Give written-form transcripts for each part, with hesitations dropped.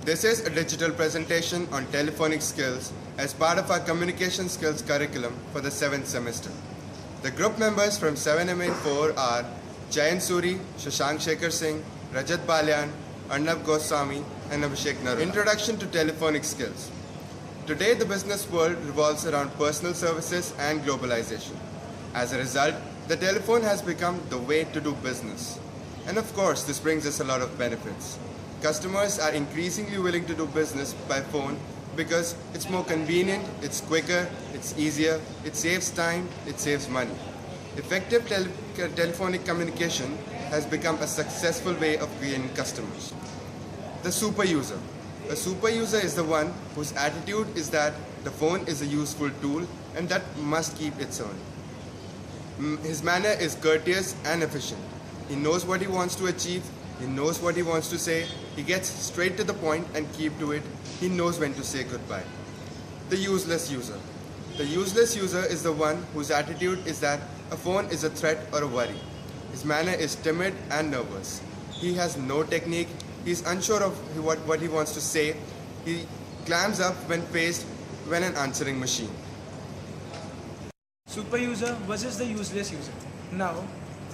This is a digital presentation on telephonic skills as part of our communication skills curriculum for the 7th semester. The group members from 7MA4 are Jayant Suri, Shashank Shekhar Singh, Rajat Balyan, Arnab Goswami, and Abhishek Narula. Introduction to telephonic skills. Today, the business world revolves around personal services and globalization. As a result, the telephone has become the way to do business. And of course, this brings us a lot of benefits. Customers are increasingly willing to do business by phone because it's more convenient, it's quicker, it's easier, it saves time, it saves money. Effective telephonic communication has become a successful way of gaining customers. The super user. A super user is the one whose attitude is that the phone is a useful tool and that must keep its own. His manner is courteous and efficient. He knows what he wants to achieve, he knows what he wants to say, he gets straight to the point and keep to it, he knows when to say goodbye. The useless user. The useless user is the one whose attitude is that a phone is a threat or a worry. His manner is timid and nervous. He has no technique, he's unsure of what he wants to say, he clams up when faced with an answering machine. Super user versus the useless user. Now,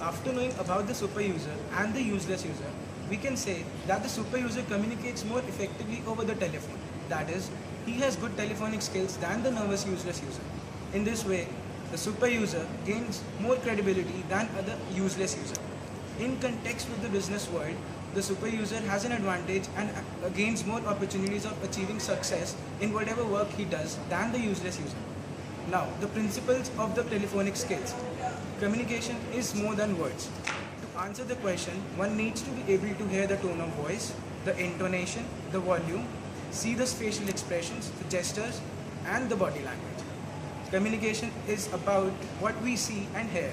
after knowing about the super user and the useless user, we can say that the super user communicates more effectively over the telephone. That is, he has good telephonic skills than the nervous useless user. In this way, the super user gains more credibility than other useless user. In context with the business world, the super user has an advantage and gains more opportunities of achieving success in whatever work he does than the useless user. Now, the principles of the telephonic skills. Communication is more than words. To answer the question, one needs to be able to hear the tone of voice, the intonation, the volume, see the facial expressions, the gestures, and the body language. Communication is about what we see and hear.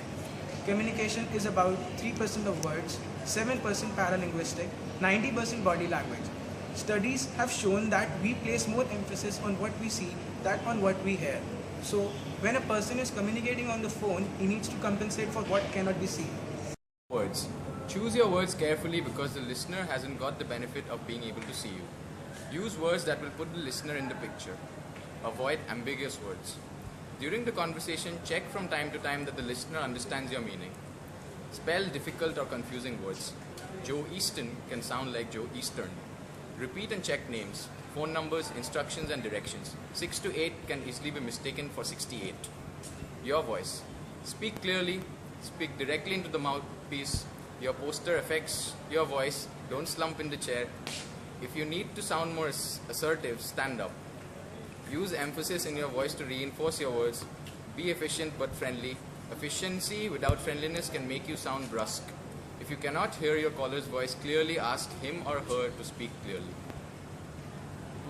Communication is about 3% of words, 7% paralinguistic, 90% body language. Studies have shown that we place more emphasis on what we see than on what we hear. So, when a person is communicating on the phone, he needs to compensate for what cannot be seen. Words. Choose your words carefully because the listener hasn't got the benefit of being able to see you. Use words that will put the listener in the picture. Avoid ambiguous words. During the conversation, check from time to time that the listener understands your meaning. Spell difficult or confusing words. Joe Easton can sound like Joe Eastern. Repeat and check names, phone numbers, instructions and directions. 6 to 8 can easily be mistaken for 68. Your voice. Speak clearly, speak directly into the mouthpiece. Your posture affects your voice. Don't slump in the chair. If you need to sound more assertive, stand up. Use emphasis in your voice to reinforce your words. Be efficient but friendly. Efficiency without friendliness can make you sound brusque. If you cannot hear your caller's voice clearly, ask him or her to speak clearly.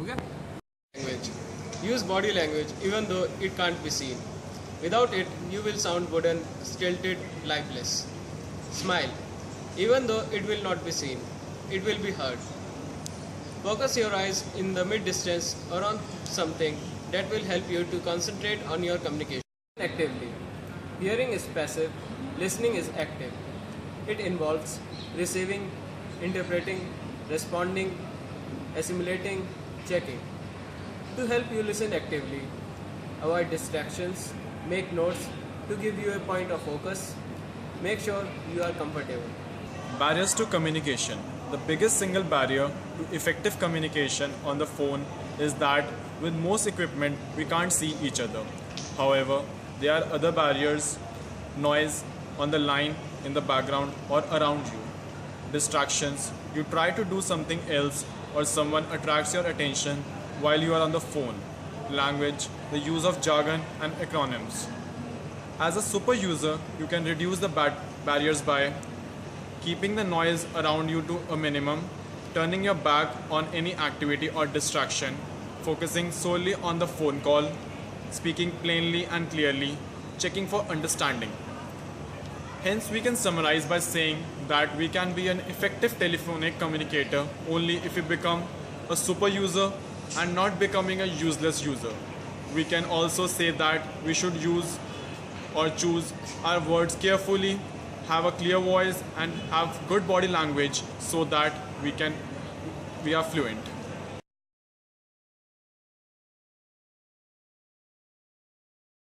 Okay? Language. Use body language even though it can't be seen. Without it, you will sound wooden, stilted, lifeless. Smile. Even though it will not be seen, it will be heard. Focus your eyes in the mid-distance or on something that will help you to concentrate on your communication. Actively. Hearing is passive, listening is active. It involves receiving, interpreting, responding, assimilating, checking. To help you listen actively, avoid distractions, make notes to give you a point of focus, make sure you are comfortable. Barriers to communication. The biggest single barrier to effective communication on the phone is that with most equipment we can't see each other. However, there are other barriers, noise on the line, in the background or around you, distractions, you try to do something else or someone attracts your attention while you are on the phone, language, the use of jargon and acronyms. As a super user, you can reduce the barriers by keeping the noise around you to a minimum, turning your back on any activity or distraction, focusing solely on the phone call, speaking plainly and clearly, checking for understanding. Hence, we can summarize by saying that we can be an effective telephonic communicator only if we become a super user and not becoming a useless user. We can also say that we should use or choose our words carefully, have a clear voice and have good body language so that we are fluent.